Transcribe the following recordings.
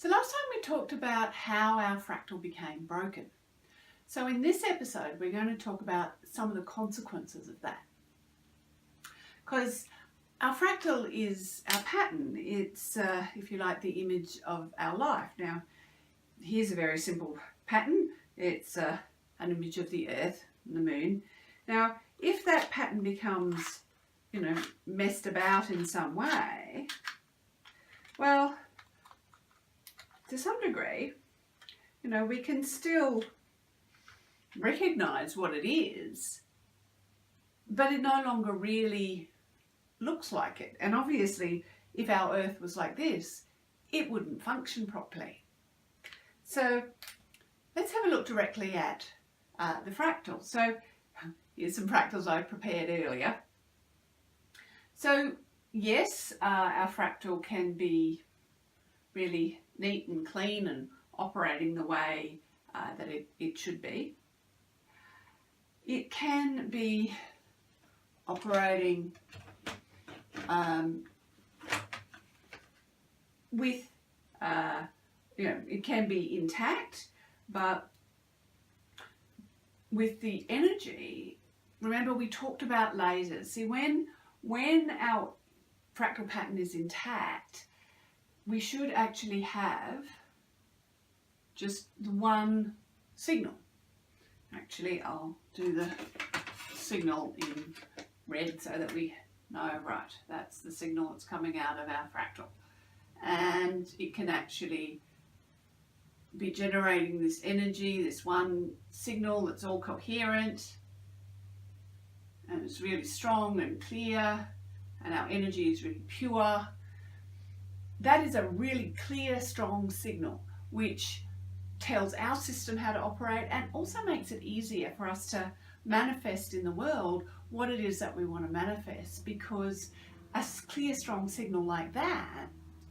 So last time we talked about how our fractal became broken. So in this episode, we're going to talk about some of the consequences of that. Because our fractal is our pattern. It's, if you like, the image of our life. Now, here's a very simple pattern. It's an image of the Earth and the Moon. Now, if that pattern becomes, messed about in some way, well, to some degree, we can still recognize what it is, but it no longer really looks like it. And obviously, if our Earth was like this, it wouldn't function properly. So let's have a look directly at the fractal. So here's some fractals I prepared earlier. So yes, our fractal can be really neat and clean and operating the way that it should be. It can be operating with, it can be intact, but with the energy, remember we talked about lasers. See, when our fractal pattern is intact, we should actually have just the one signal. Actually, I'll do the signal in red so that we know, right, that's the signal that's coming out of our fractal. And it can actually be generating this energy, this one signal that's all coherent, and it's really strong and clear, and our energy is really pure. That is a really clear, strong signal which tells our system how to operate and also makes it easier for us to manifest in the world what it is that we want to manifest, because a clear, strong signal like that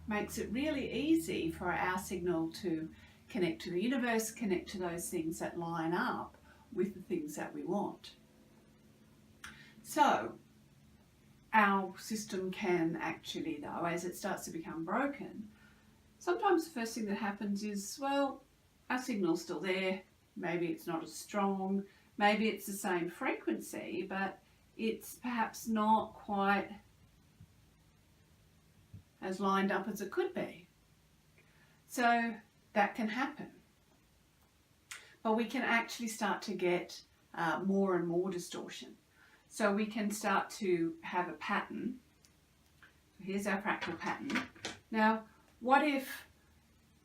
makes it really easy for our signal to connect to the universe, connect to those things that line up with the things that we want. So our system can actually, though, as it starts to become broken, sometimes the first thing that happens is, well, our signal's still there, maybe it's not as strong, maybe it's the same frequency, but it's perhaps not quite as lined up as it could be. So that can happen. But we can actually start to get more and more distortion. So we can start to have a pattern. So here's our fractal pattern. Now, what if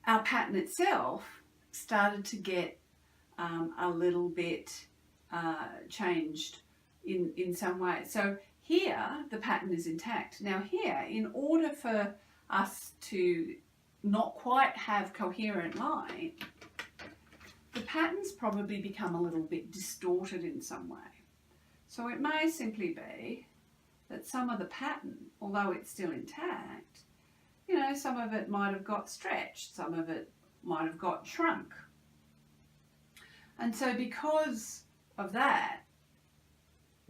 our pattern itself started to get a little bit changed in some way? So here, the pattern is intact. Now here, in order for us to not quite have coherent light, the pattern's probably become a little bit distorted in some way. So it may simply be that some of the pattern, although it's still intact, some of it might have got stretched, some of it might have got shrunk. And so because of that,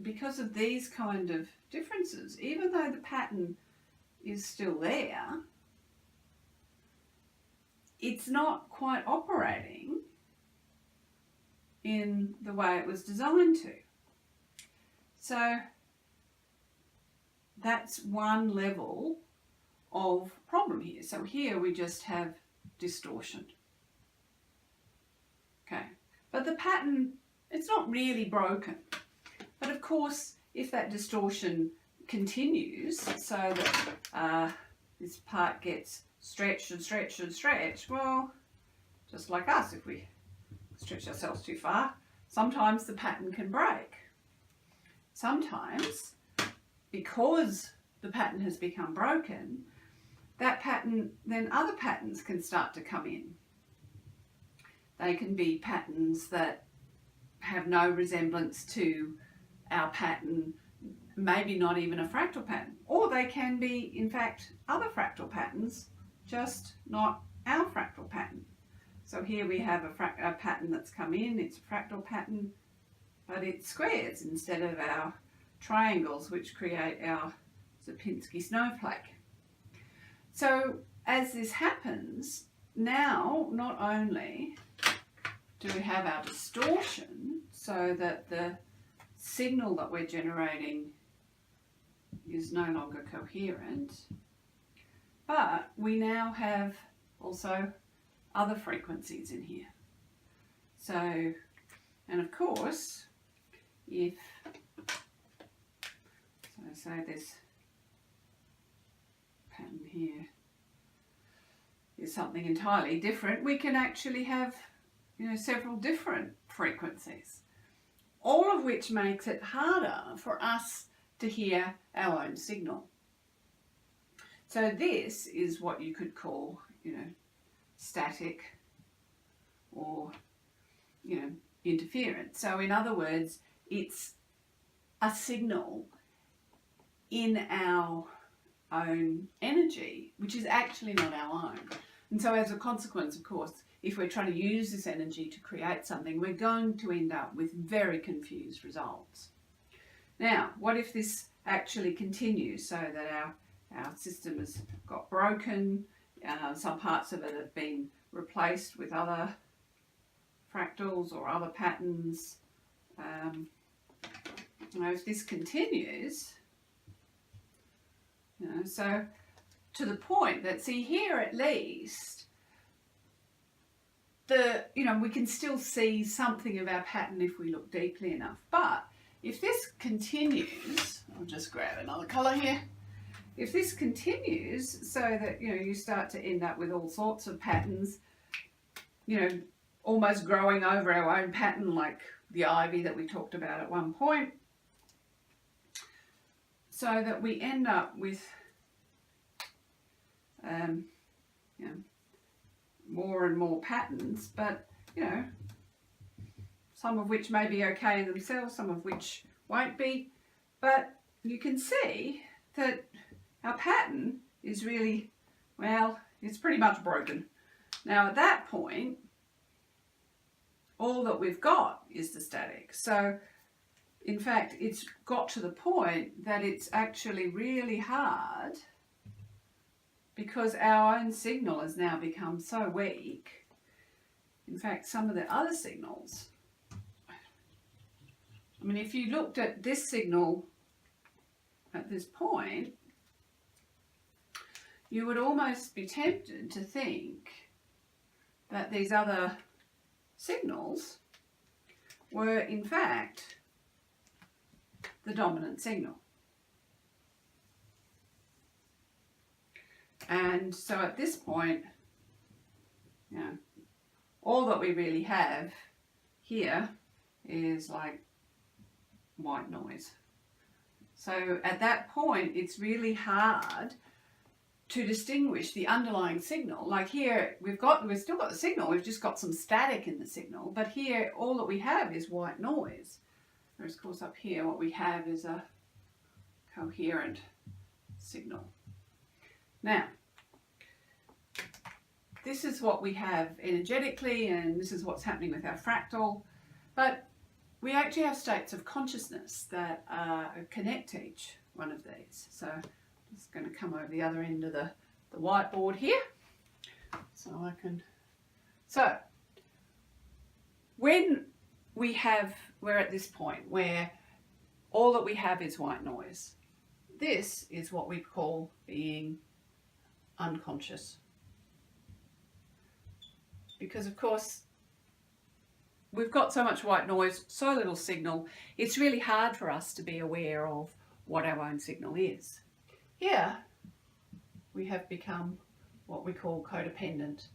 because of these kind of differences, even though the pattern is still there, it's not quite operating in the way it was designed to. So that's one level of problem here. So here we just have distortion. Okay, but the pattern, it's not really broken. But of course, if that distortion continues so that this part gets stretched and stretched and stretched, well, just like us, if we stretch ourselves too far, sometimes the pattern can break. Sometimes, because the pattern has become broken, that pattern, then other patterns can start to come in. They can be patterns that have no resemblance to our pattern, maybe not even a fractal pattern, or they can be, in fact, other fractal patterns, just not our fractal pattern. So here we have a pattern that's come in, it's a fractal pattern, but it's squares instead of our triangles, which create our Sierpinski snowflake. So as this happens, now not only do we have our distortion so that the signal that we're generating is no longer coherent, but we now have also other frequencies in here. So, and of course, if, so say this pattern here is something entirely different, we can actually have, several different frequencies, all of which makes it harder for us to hear our own signal. So this is what you could call, static or, interference. So in other words, it's a signal in our own energy, which is actually not our own. And so as a consequence, of course, if we're trying to use this energy to create something, we're going to end up with very confused results. Now, what if this actually continues so that our system has got broken, some parts of it have been replaced with other fractals or other patterns? If this continues, so to the point that, see here at least, we can still see something of our pattern if we look deeply enough. But if this continues, I'll just grab another colour here. If this continues so that, you start to end up with all sorts of patterns, almost growing over our own pattern, like the ivy that we talked about at one point, so that we end up with more and more patterns, but some of which may be okay in themselves, some of which won't be. But you can see that our pattern is really, it's pretty much broken. Now at that point, all that we've got is the static. So in fact, it's got to the point that it's actually really hard, because our own signal has now become so weak. In fact, some of the other signals, if you looked at this signal at this point, you would almost be tempted to think that these other signals were in fact the dominant signal. And so at this point, all that we really have here is like white noise. So at that point, it's really hard to distinguish the underlying signal. Like here, we've still got the signal, we've just got some static in the signal, but here all that we have is white noise. Whereas of course up here what we have is a coherent signal. Now, this is what we have energetically, and this is what's happening with our fractal, but we actually have states of consciousness that connect to each one of these. So I'm just going to come over the other end of the whiteboard here. So when we're at this point where all that we have is white noise, this is what we call being unconscious. Because of course, we've got so much white noise, so little signal, it's really hard for us to be aware of what our own signal is. Here, we have become what we call codependent.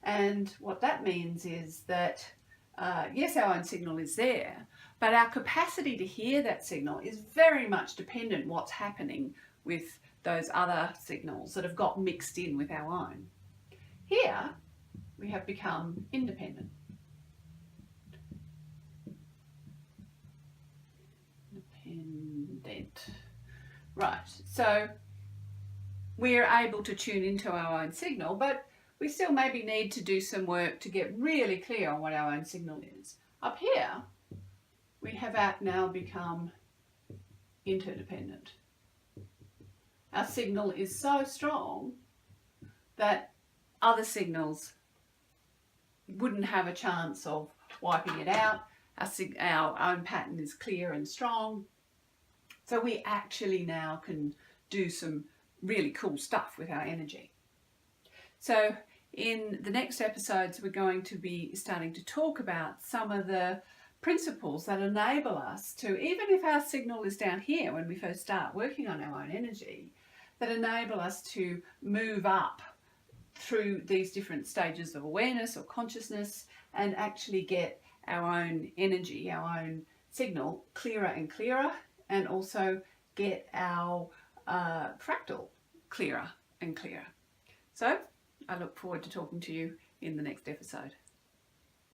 And what that means is that, yes, our own signal is there, but our capacity to hear that signal is very much dependent on what's happening with those other signals that have got mixed in with our own. Here, we have become independent. Right, so we're able to tune into our own signal, but we still maybe need to do some work to get really clear on what our own signal is. Up here, we have now become interdependent. our signal is so strong that other signals wouldn't have a chance of wiping it out. Our own pattern is clear and strong. So we actually now can do some really cool stuff with our energy. So in the next episodes, we're going to be starting to talk about some of the principles that enable us to, even if our signal is down here when we first start working on our own energy, that enable us to move up through these different stages of awareness or consciousness and actually get our own energy, our own signal clearer and clearer, and also get our fractal clearer and clearer. So I look forward to talking to you in the next episode.